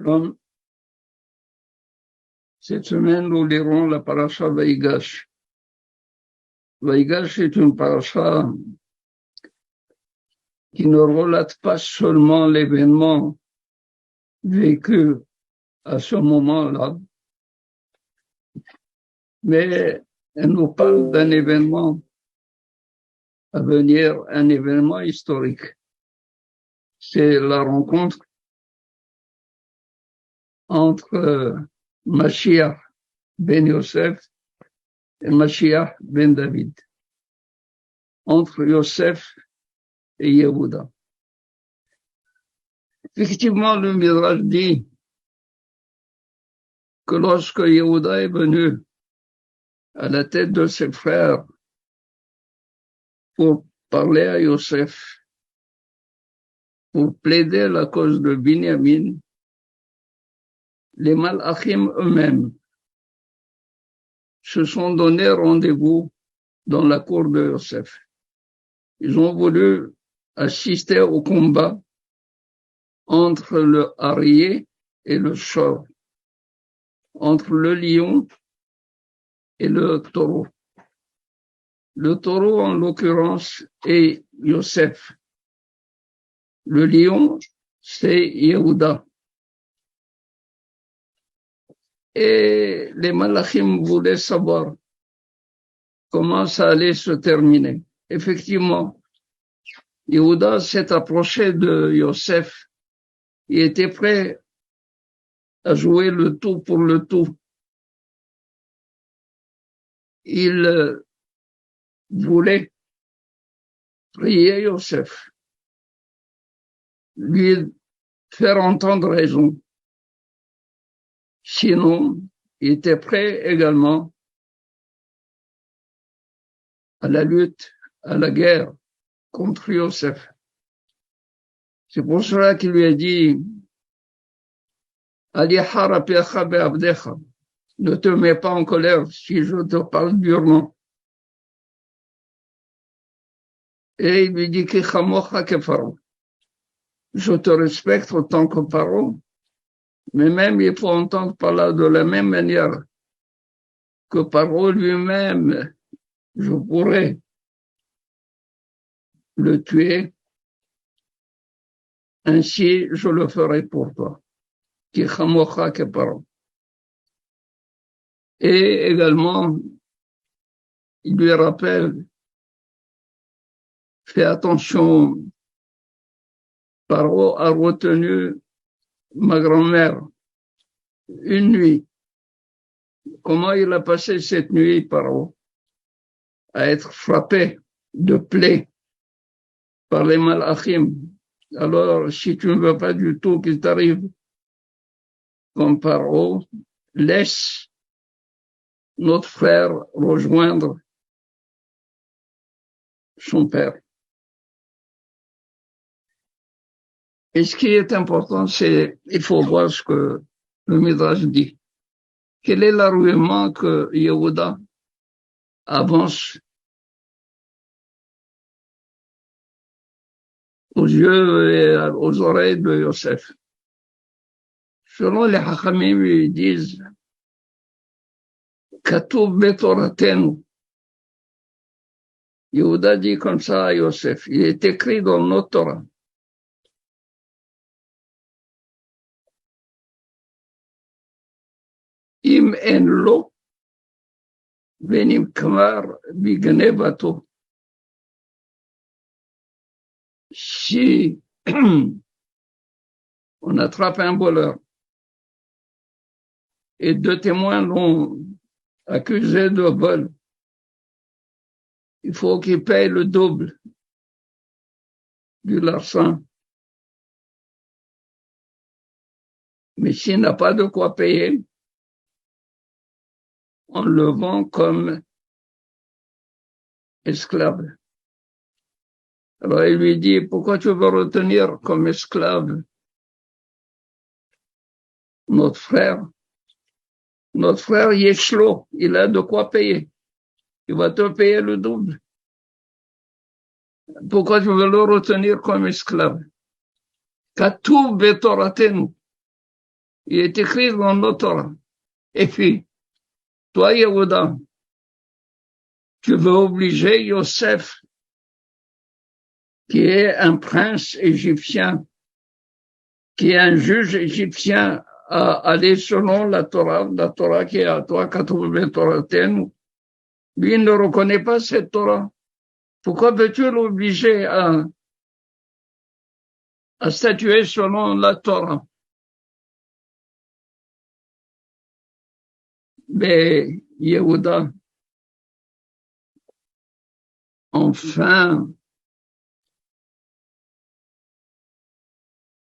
Shalom. Cette semaine, nous lirons la paracha Vaïgash. Vaïgash est une paracha qui ne relate pas seulement l'événement vécu à ce moment-là, mais elle nous parle d'un événement à venir, un événement historique. C'est la rencontre entre Mashiach ben Yosef et Mashiach ben David, entre Yosef et Yehuda. Effectivement, le Midrash dit que lorsque Yehuda est venu à la tête de ses frères pour parler à Yosef, pour plaider la cause de Binyamin, les Malachim eux-mêmes se sont donné rendez-vous dans la cour de Yosef. Ils ont voulu assister au combat entre le Arié et le Shor, entre le lion et le taureau. Le taureau, en l'occurrence, est Yosef. Le lion, c'est Yehuda. Et les Malachim voulaient savoir comment ça allait se terminer. Effectivement, Yehuda s'est approché de Yosef. Il était prêt à jouer le tout pour le tout. Il voulait prier Yosef, lui faire entendre raison. Sinon, il était prêt également à la lutte, à la guerre contre Yosef. C'est pour cela qu'il lui a dit ne te mets pas en colère si je te parle durement. Et il lui dit je te respecte autant que Paro, mais même il faut entendre par là de la même manière que Paro lui-même, je pourrais le tuer, ainsi je le ferai pour toi. Et également, il lui rappelle, fais attention, Paro a retenu ma grand-mère une nuit. Comment il a passé cette nuit, Paro? À être frappé de plaies par les Malachim. Alors, si tu ne veux pas du tout qu'il t'arrive comme Paro, laisse notre frère rejoindre son père. Et ce qui est important, c'est, il faut voir ce que le Midrash dit. Quel est l'argument que Yehuda avance aux yeux et aux oreilles de Yosef? Selon les Hachamim, ils disent Katuv betoratenu. Yehuda dit comme ça à Yosef, il est écrit dans notre Torah. Im en lo venim kvar bignevato. Si on attrape un voleur et deux témoins l'ont accusé de vol, il faut qu'il paye le double du larcin. Mais s'il n'a pas de quoi payer, on le vend comme esclave. Alors il lui dit, pourquoi tu veux retenir comme esclave notre frère? Notre frère Yeshlo, il a de quoi payer. Il va te payer le double. Pourquoi tu veux le retenir comme esclave? Katuv betoratenu. Il est écrit dans notre Torah. Et puis, toi, Yehuda, tu veux obliger Yosef, qui est un prince égyptien, qui est un juge égyptien, à aller selon la Torah qui est à toi, 80 Torah. Lui, il ne reconnaît pas cette Torah. Pourquoi veux-tu l'obliger à statuer selon la Torah? Mais Yehuda, enfin,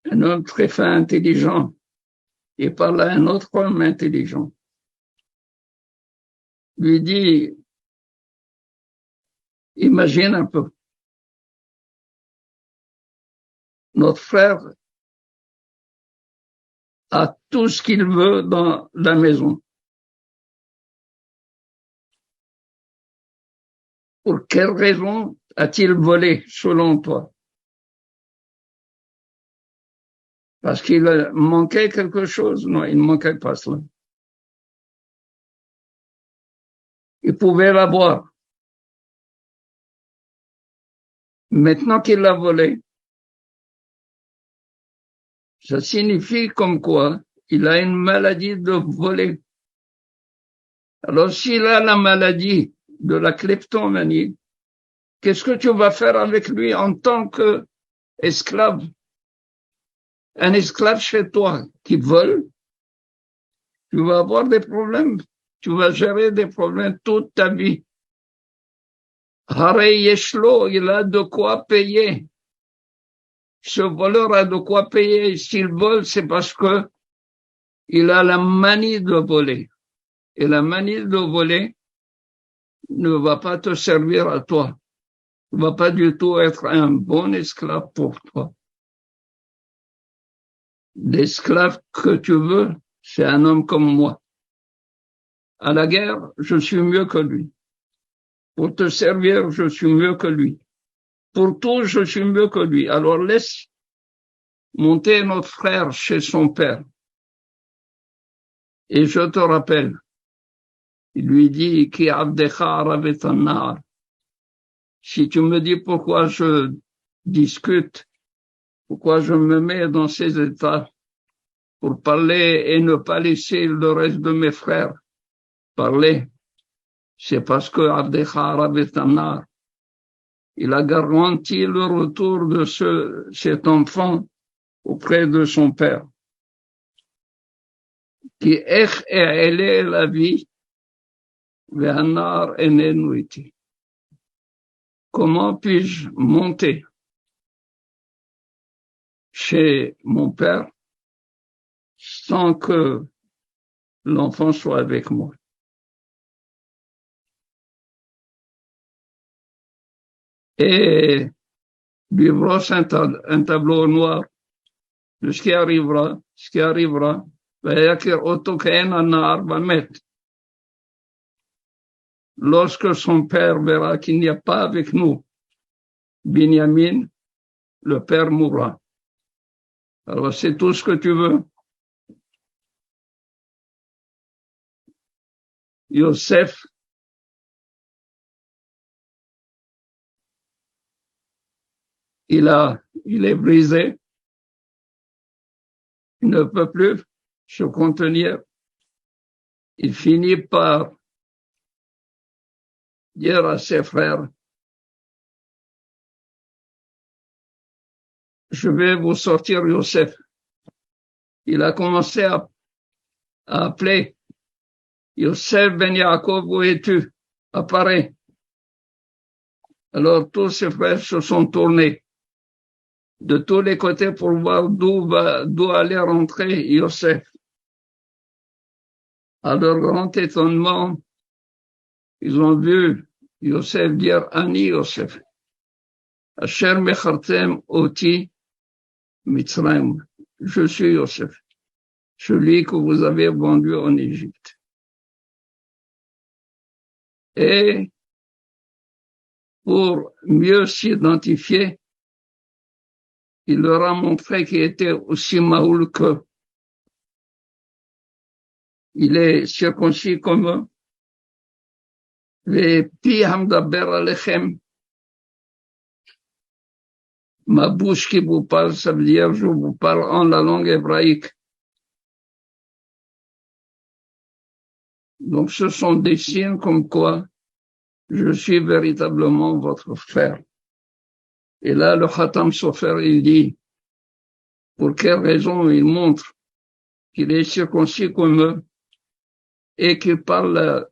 un homme très fin, intelligent, et parle à un autre homme intelligent, lui dit, imagine un peu, notre frère a tout ce qu'il veut dans la maison. Pour quelle raison a-t-il volé, selon toi? Parce qu'il manquait quelque chose? Non, il ne manquait pas cela. Il pouvait l'avoir. Maintenant qu'il l'a volé, ça signifie comme quoi il a une maladie de voler. Alors, s'il a la maladie de la kleptomanie, qu'est-ce que tu vas faire avec lui en tant qu'esclave? Un esclave chez toi qui vole, tu vas avoir des problèmes. Tu vas gérer des problèmes toute ta vie. Harei Yeshlo, il a de quoi payer. Ce voleur a de quoi payer. S'il vole, c'est parce que il a la manie de voler. Et la manie de voler ne va pas te servir à toi. Ne va pas du tout être un bon esclave pour toi. L'esclave que tu veux, c'est un homme comme moi. À la guerre, je suis mieux que lui. Pour te servir, je suis mieux que lui. Pour tout, je suis mieux que lui. Alors laisse monter notre frère chez son père. Et je te rappelle, il lui dit, Ki abdecha aravet anar. Si tu me dis pourquoi je discute, pourquoi je me mets dans ces états pour parler et ne pas laisser le reste de mes frères parler, c'est parce que abdecha aravet anar, il a garanti le retour de cet enfant auprès de son père. Qui ech e'ele la vie, ve'anar enenu iti. Comment puis-je monter chez mon père sans que l'enfant soit avec moi? Et lui brosse un tableau noir de ce qui arrivera, lorsque son père verra qu'il n'y a pas avec nous Binyamin, le père mourra. Alors c'est tout ce que tu veux. Yosef, il est brisé. Il ne peut plus se contenir. Il finit par dire à ses frères, je vais vous sortir Yosef. Il a commencé à appeler Yosef ben Yaakov, où es-tu? Apparaît. Alors tous ses frères se sont tournés de tous les côtés pour voir d'où allait rentrer Yosef. À leur grand étonnement, ils ont vu Yosef dire Ani Yosef. Asher mechartem oti Mitzrayim. Je suis Yosef, celui que vous avez vendu en Égypte. Et pour mieux s'identifier, il leur a montré qu'il était aussi maoul qu'eux. il est circoncis comme eux. Ve'pi hamdaber alechem. Ma bouche qui vous parle, ça veut dire je vous parle en la langue hébraïque. Donc ce sont des signes comme quoi je suis véritablement votre frère. Et là, le Khatam Sofer, il dit, pour quelle raison il montre qu'il est circoncis comme eux et qu'il parle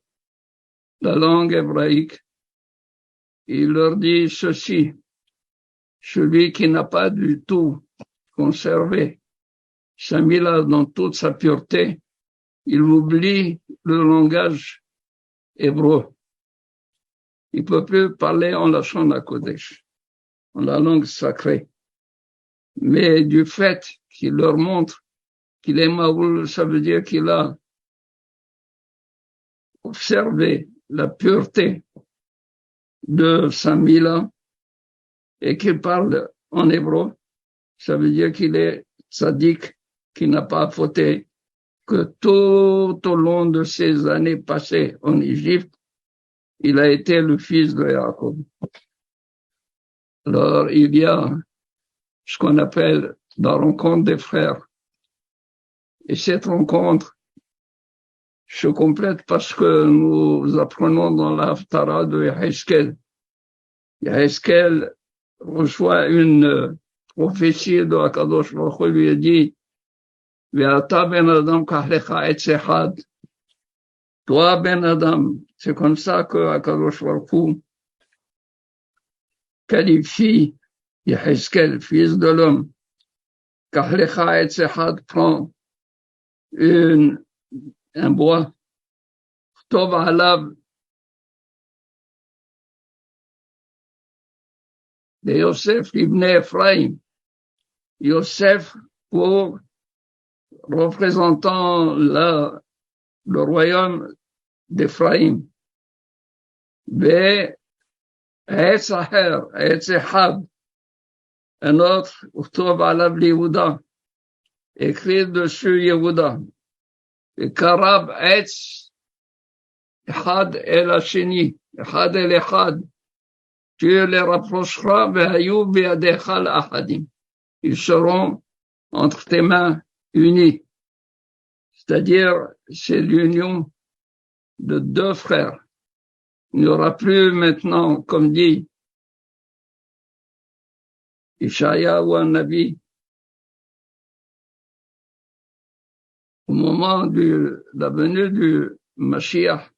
la langue hébraïque. Il leur dit ceci, celui qui n'a pas du tout conservé sa mila dans toute sa pureté, il oublie le langage hébreu. Il peut plus parler en lâchant la Kodesh, en la langue sacrée. Mais du fait qu'il leur montre qu'il est maoul, ça veut dire qu'il a observé la pureté de sa mila et qu'il parle en hébreu, ça veut dire qu'il est tzaddik, qu'il n'a pas fauté, que tout au long de ces années passées en Égypte, il a été le fils de Jacob. Alors, il y a ce qu'on appelle la rencontre des frères. Et cette rencontre se complète parce que nous apprenons dans l'Haftara de Yehezkel. Yehezkel reçoit une prophétie de Akadosh Baruch Hu, lui a dit Ve'ata ben Adam kahlecha etz echad. Toi, ben Adam, c'est comme ça que Akadosh Baruch Hu qualifie Yehezkel, fils de l'homme. Kahlecha etz echad prend un bois, Tov alav de Yosef ibn Ephraim. Yosef pour représentant le royaume d'Ephraïm. Ve Etz Aher, Etz Echad, un autre, Tov alav Yehuda, écrit dessus Yehuda. Et Karab Etz Echad el Hasheni, Echad el Echad. Tu les rapprocheras, Ve'hayu bi'adecha l'Ahadim. Ils seront entre tes mains unis. C'est-à-dire, c'est l'union de deux frères. Il n'y aura plus maintenant, comme dit Ishaïa ou un Nabi, au moment de la venue du Mashiach,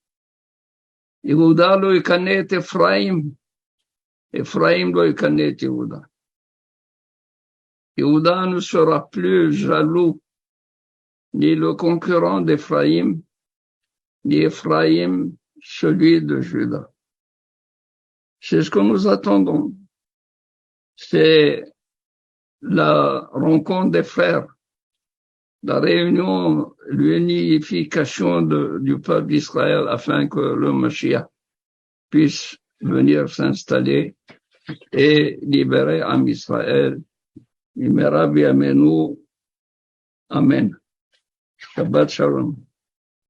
Yehuda lo yikanet Ephraim, Ephraim lo yikanet Yehuda. Yehuda ne sera plus jaloux, ni le concurrent d'Ephraim, ni Ephraim, celui de Juda. C'est ce que nous attendons. C'est la rencontre des frères, la réunion, l'unification du peuple d'Israël afin que le Mashiach puisse venir s'installer et libérer Am Israël. Imera bi'amenu. Amen. Shabbat Shalom.